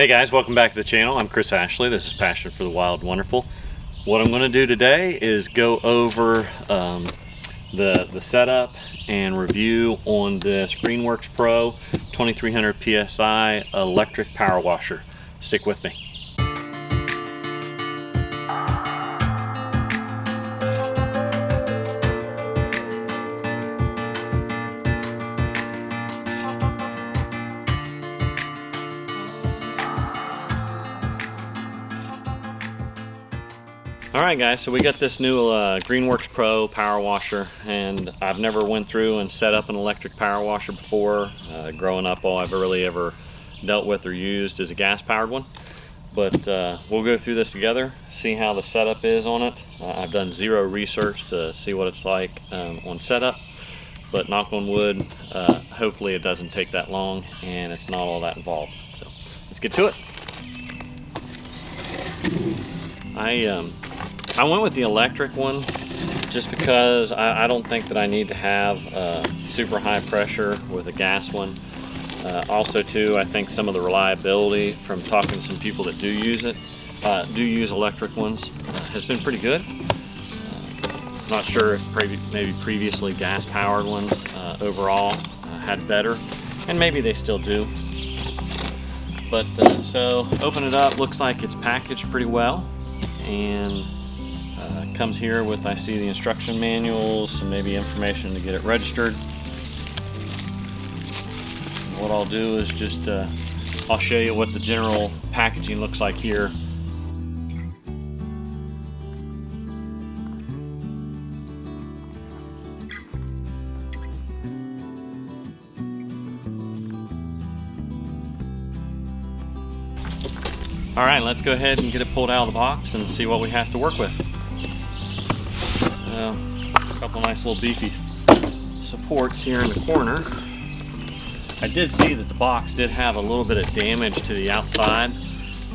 Hey guys, welcome back to the channel. I'm Chris Ashley. This is Passion for the Wild and Wonderful. What I'm going to do today is go over the setup and review on this Greenworks Pro 2300 PSI electric power washer. Stick with me. Alright guys, so we got this new Greenworks Pro power washer, and I've never went through and set up an electric power washer before. Growing up, all I've really ever dealt with or used is a gas powered one. But we'll go through this together, see how the setup is on it. I've done zero research to see what it's like on setup, but knock on wood, hopefully it doesn't take that long and it's not all that involved. So let's get to it. I went with the electric one just because I don't think that I need to have super high pressure with a gas one. Also too, I think some of the reliability from talking to some people that do use electric ones has been pretty good. Not sure if maybe previously gas powered ones overall had better, and maybe they still do. But so open it up, looks like it's packaged pretty well, and comes here with, I see the instruction manuals, some maybe information to get it registered. What I'll do is just I'll show you what the general packaging looks like here. Alright, let's go ahead and get it pulled out of the box and see what we have to work with. A couple nice little beefy supports here in the corner. I did see that the box did have a little bit of damage to the outside.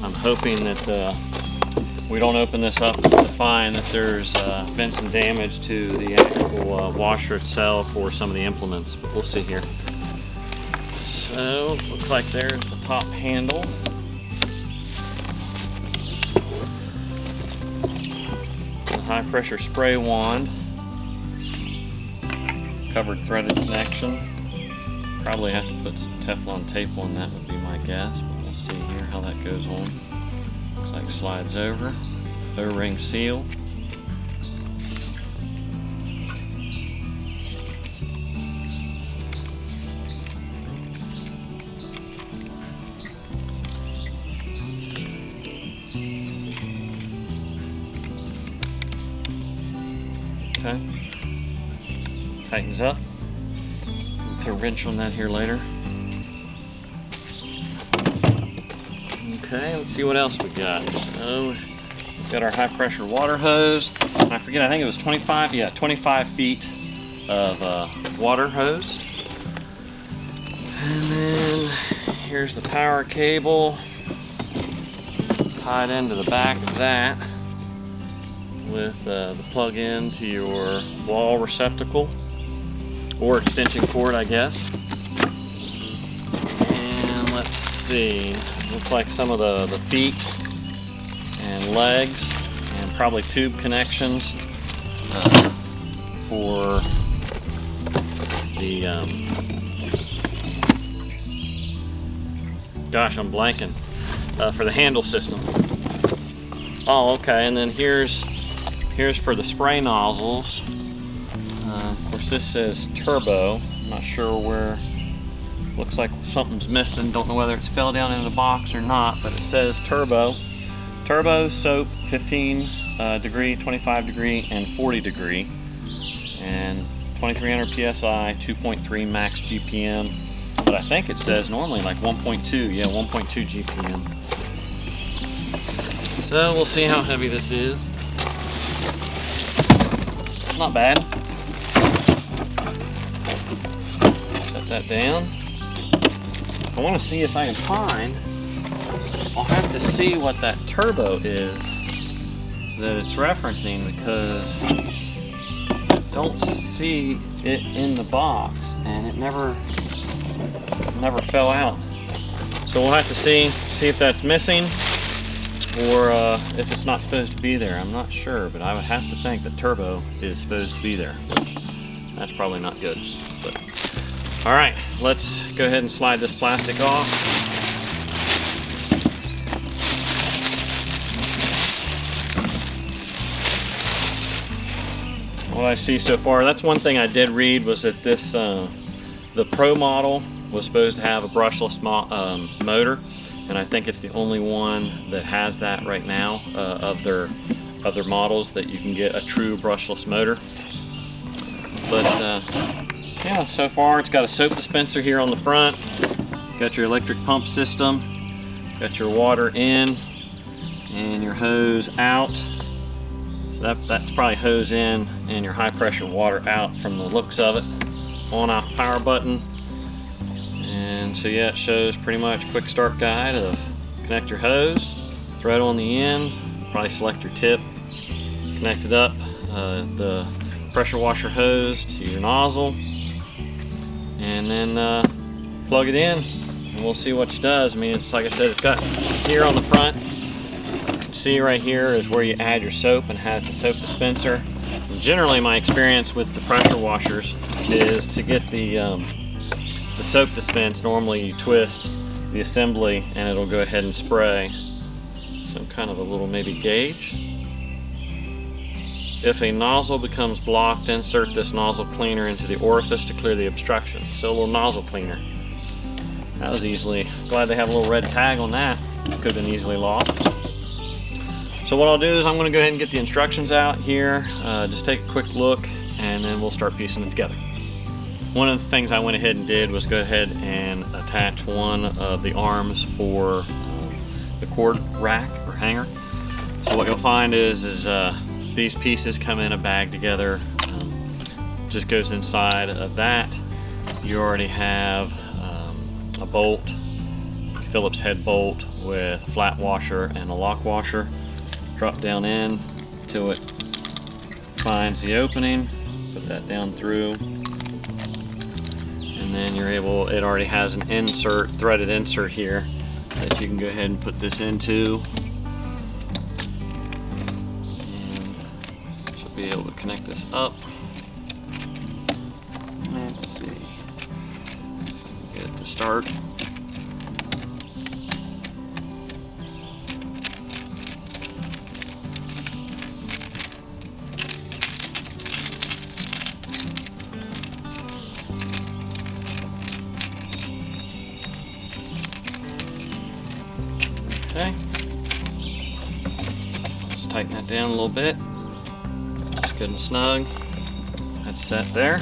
I'm hoping that we don't open this up to find that there's been some damage to the actual washer itself or some of the implements, but we'll see here. So, looks like there's the top handle. High pressure spray wand, covered threaded connection. Probably have to put some Teflon tape on that, would be my guess, but we'll see here how that goes on. Looks like it slides over. O-ring seal. Okay. Tightens up. We'll put a wrench on that here later. Okay, let's see what else we got. So, we've got our high pressure water hose. I forget, I think it was 25 feet of water hose. And then here's the power cable tied into the back of that, with the plug-in to your wall receptacle or extension cord, I guess. And let's see, looks like some of the feet and legs and probably tube connections for the gosh, I'm blanking, for the handle system. Oh, okay, and then here's for the spray nozzles. Of course, this says turbo. I'm not sure where. Looks like something's missing. Don't know whether it's fell down into the box or not, but it says turbo. Turbo, soap, 15 degree, 25 degree, and 40 degree. And 2300 PSI, 2.3 max GPM. But I think it says normally like 1.2. Yeah, 1.2 GPM. So we'll see how heavy this is. Not bad. Set that down. I want to see if I can find. I'll have to see what that turbo is that it's referencing, because I don't see it in the box and it never fell out. So we'll have to see if that's missing, or if it's not supposed to be there. I'm not sure, but I would have to think that turbo is supposed to be there, which that's probably not good. But all right, let's go ahead and slide this plastic off. What I see so far, that's one thing I did read, was that this the Pro model was supposed to have a brushless motor, and I think it's the only one that has that right now of their other models, that you can get a true brushless motor. But yeah, so far it's got a soap dispenser here on the front, got your electric pump system, got your water in and your hose out. So that's probably hose in and your high pressure water out from the looks of it. On off power button. And so yeah, it shows pretty much quick start guide of connect your hose, thread on the end, probably select your tip, connect it up, the pressure washer hose to your nozzle, and then plug it in, and we'll see what it does. I mean, it's like I said, it's got here on the front, you can see right here is where you add your soap, and has the soap dispenser. And generally my experience with the pressure washers is to get the soap dispense, normally you twist the assembly and it'll go ahead and spray some kind of a little maybe gauge. If a nozzle becomes blocked, insert this nozzle cleaner into the orifice to clear the obstruction. So a little nozzle cleaner. That was easily, glad they have a little red tag on that. Could have been easily lost. So what I'll do is I'm going to go ahead and get the instructions out here, just take a quick look, and then we'll start piecing it together. One of the things I went ahead and did was go ahead and attach one of the arms for the cord rack or hanger. So what you'll find is these pieces come in a bag together, just goes inside of that. You already have a bolt, Phillips head bolt with a flat washer and a lock washer. Drop down in till it finds the opening, put that down through, and then you're able, it already has an insert, threaded insert here that you can go ahead and put this into, and should be able to connect this up. Let's see, get it to start. Okay, let's tighten that down a little bit. It's good and snug. That's set there.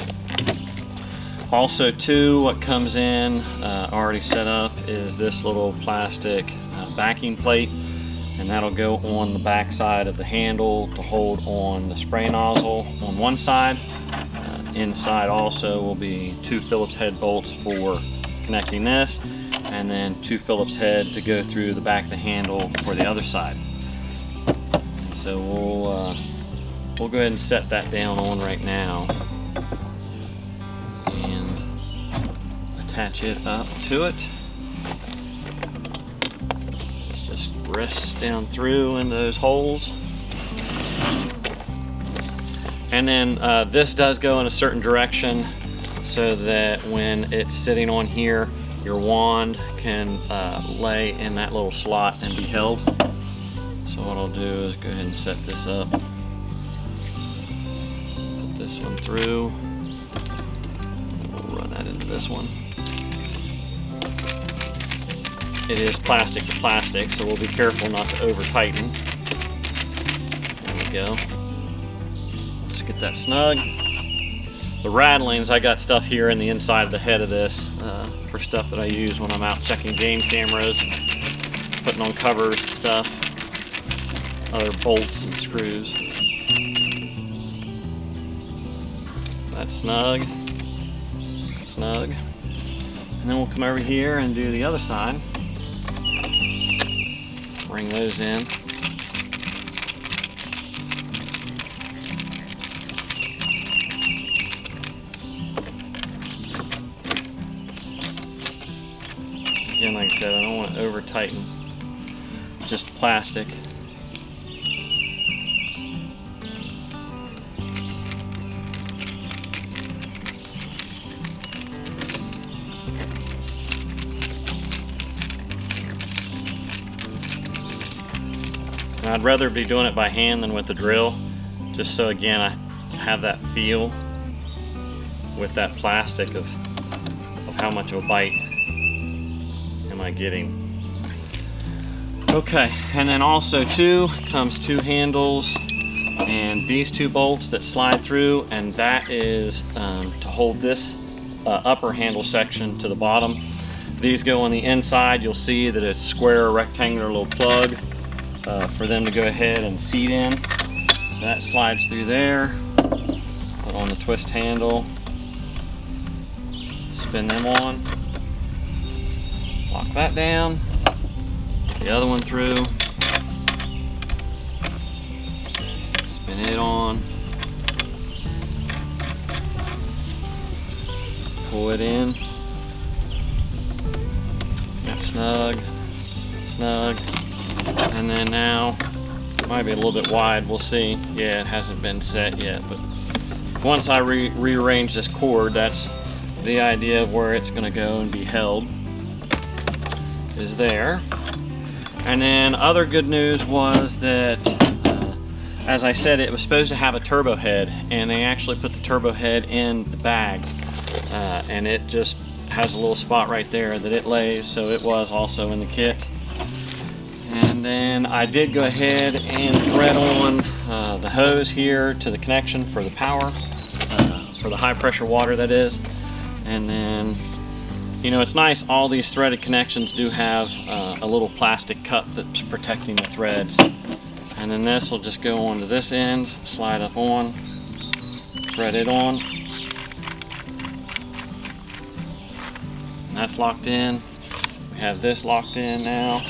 Also too, what comes in already set up is this little plastic backing plate, and that'll go on the back side of the handle to hold on the spray nozzle on one side. Inside also will be 2 Phillips head bolts for connecting this, and then 2 Phillips head to go through the back of the handle for the other side. And so we'll go ahead and set that down on right now and attach it up to it. Let's just rest down through in those holes. And then this does go in a certain direction so that when it's sitting on here, your wand can lay in that little slot and be held. So what I'll do is go ahead and set this up. Put this one through. We'll run that into this one. It is plastic to plastic, so we'll be careful not to over tighten. There we go. Let's get that snug. The rattlings, I got stuff here in the inside of the head of this for stuff that I use when I'm out checking game cameras, putting on covers and stuff, other bolts and screws. That's snug, snug. And then we'll come over here and do the other side. Bring those in. again, like I said, I don't want to over tighten just plastic. And I'd rather be doing it by hand than with the drill, just so again I have that feel with that plastic of how much of a bite am I getting. Okay, and then also too comes two handles and these two bolts that slide through, and that is to hold this upper handle section to the bottom. These go on the inside. You'll see that it's square rectangular little plug for them to go ahead and seat in. So that slides through there. Put on the twist handle, spin them on, lock that down, the other one through, spin it on, pull it in. That's snug, snug. And then now, it might be a little bit wide, we'll see. Yeah, it hasn't been set yet, but once I rearrange this cord, that's the idea of where it's going to go and be held, is there. And then other good news was that, as I said, it was supposed to have a turbo head, and they actually put the turbo head in the bags, and it just has a little spot right there that it lays, so it was also in the kit. And then I did go ahead and thread on the hose here to the connection for the power, for the high pressure water that is. And then, you know, it's nice, all these threaded connections do have a little plastic cup that's protecting the threads. And then this will just go onto this end, slide up on, thread it on. And that's locked in. We have this locked in now.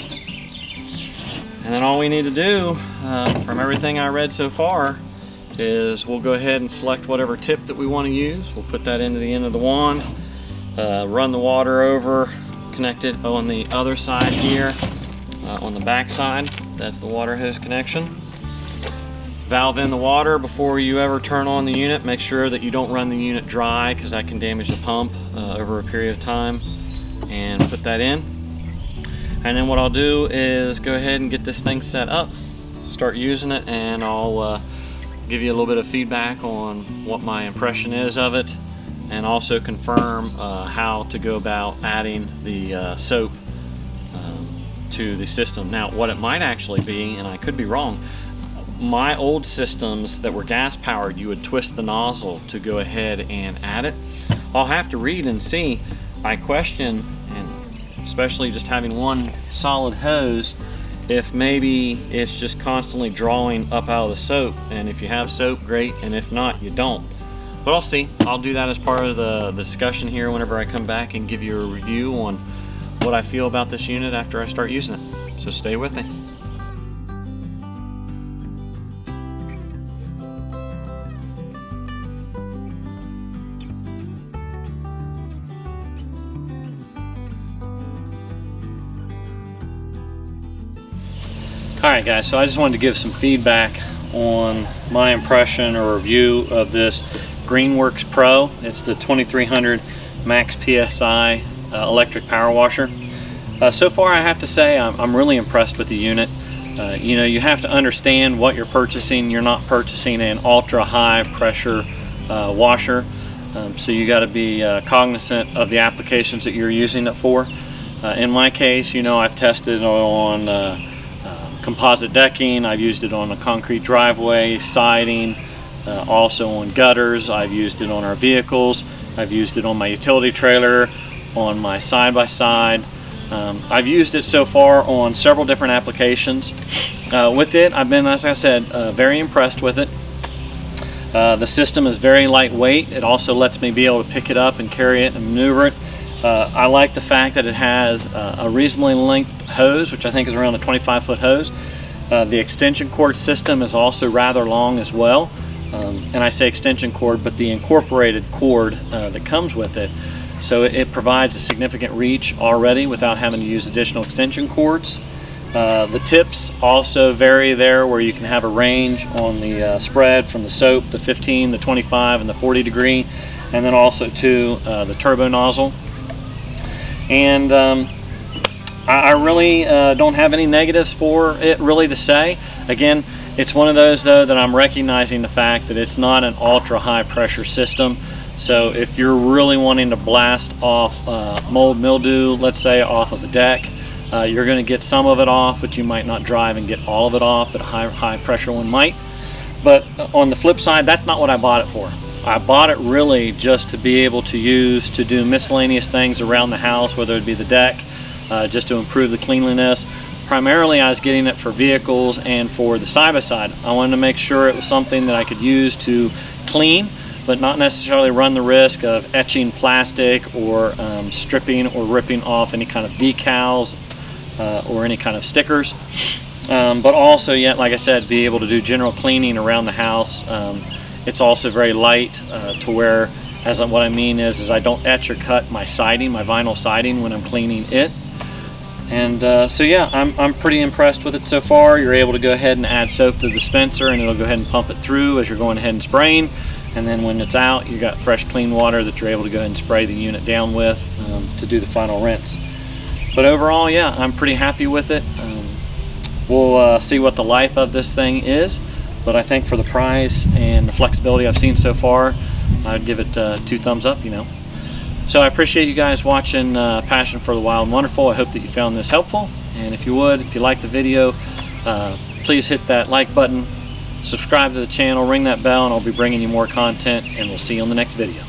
And then all we need to do, from everything I read so far, is we'll go ahead and select whatever tip that we want to use. We'll put that into the end of the wand, run the water over, connect it on the other side here, on the back side. That's the water hose connection. Valve in the water before you ever turn on the unit. Make sure that you don't run the unit dry, because that can damage the pump over a period of time. And put that in. And then what I'll do is go ahead and get this thing set up, start using it, and I'll give you a little bit of feedback on what my impression is of it, and also confirm how to go about adding the soap to the system. Now, what it might actually be, and I could be wrong, my old systems that were gas powered, you would twist the nozzle to go ahead and add it. I'll have to read and see. I question, and especially just having one solid hose, if maybe it's just constantly drawing up out of the soap, and if you have soap, great, and if not, you don't. But I'll see. I'll do that as part of the discussion here whenever I come back and give you a review on what I feel about this unit after I start using it. So stay with me. Alright guys, so I just wanted to give some feedback on my impression or review of this Greenworks Pro. It's the 2300 max PSI electric power washer. So far I have to say I'm really impressed with the unit. You know, you have to understand what you're purchasing. You're not purchasing an ultra high pressure washer, so you got to be cognizant of the applications that you're using it for. In my case, you know, I've tested on composite decking, I've used it on a concrete driveway, siding, also on gutters. I've used it on our vehicles, I've used it on my utility trailer, on my side-by-side. I've used it so far on several different applications. With it, I've been, as I said, very impressed with it. The system is very lightweight. It also lets me be able to pick it up and carry it and maneuver it. I like the fact that it has a reasonably length hose, which I think is around a 25-foot hose. The extension cord system is also rather long as well. And I say extension cord, but the incorporated cord that comes with it. so it provides a significant reach already without having to use additional extension cords. The tips also vary there, where you can have a range on the spread from the soap, the 15, the 25, and the 40 degree, and then also to the turbo nozzle. And I really don't have any negatives for it really to say. Again, it's one of those though that I'm recognizing the fact that it's not an ultra high pressure system. So if you're really wanting to blast off mold, mildew, let's say off of a deck, you're going to get some of it off, but you might not drive and get all of it off that a high pressure one might. But on the flip side, that's not what I bought it for. I bought it really just to be able to use to do miscellaneous things around the house, whether it be the deck, just to improve the cleanliness. Primarily I was getting it for vehicles and for the side-by-side. I wanted to make sure it was something that I could use to clean, but not necessarily run the risk of etching plastic or stripping or ripping off any kind of decals or any kind of stickers. But also, yet, like I said, be able to do general cleaning around the house. It's also very light to where, what I mean is I don't etch or cut my siding, my vinyl siding, when I'm cleaning it. And so yeah, I'm pretty impressed with it so far. You're able to go ahead and add soap to the dispenser, and it'll go ahead and pump it through as you're going ahead and spraying. And then when it's out, you got fresh, clean water that you're able to go ahead and spray the unit down with to do the final rinse. But overall, yeah, I'm pretty happy with it. We'll see what the life of this thing is, but I think for the price and the flexibility I've seen so far, I'd give it 2 thumbs up, you know. So I appreciate you guys watching Passion for the Wild and Wonderful. I hope that you found this helpful, and if you like the video, please hit that like button, subscribe to the channel, ring that bell, and I'll be bringing you more content, and we'll see you on the next video.